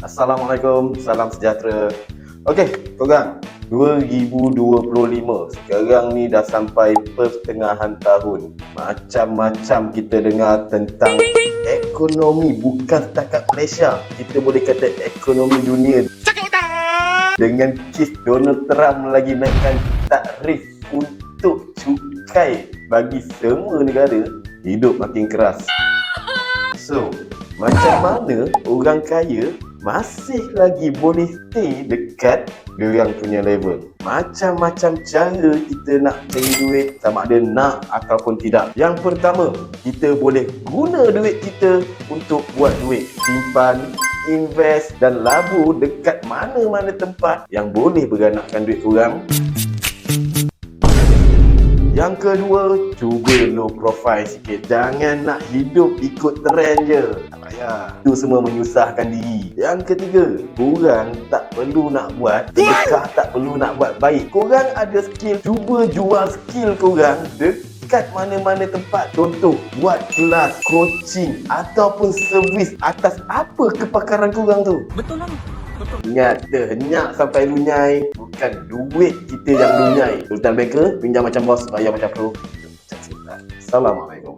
Assalamualaikum, salam sejahtera. Okey, korang, 2025. Sekarang ni dah sampai pertengahan tahun. Macam-macam kita dengar tentang ekonomi, bukan setakat Malaysia. Kita boleh kata ekonomi dunia. Dengan kes Donald Trump lagi naikkan tarif untuk cukai bagi semua negara, hidup makin keras. So, macam mana orang kaya masih lagi boleh stay dekat diorang punya level? Macam-macam cara kita nak cari duit, sama ada nak ataupun tidak. Yang pertama, kita boleh guna duit kita untuk buat duit. Simpan, invest dan labur dekat mana-mana tempat yang boleh beranakkan duit korang. Yang kedua, cuba low profile sikit. Jangan nak hidup ikut trend je. Tak payah. Itu semua menyusahkan diri. Yang ketiga, korang tak perlu nak buat sedekah, tak perlu nak buat baik. Korang ada skill, cuba jual skill korang dekat mana-mana tempat. Contoh, buat kelas, coaching ataupun servis atas apa kepakaran korang tu. Betul lah. Betul. Ingat, terhenyak sampai lunyai. Bukan duit kita yang lunyai. Sultan Banker, pinjam macam bos, bayar macam pro. Assalamualaikum.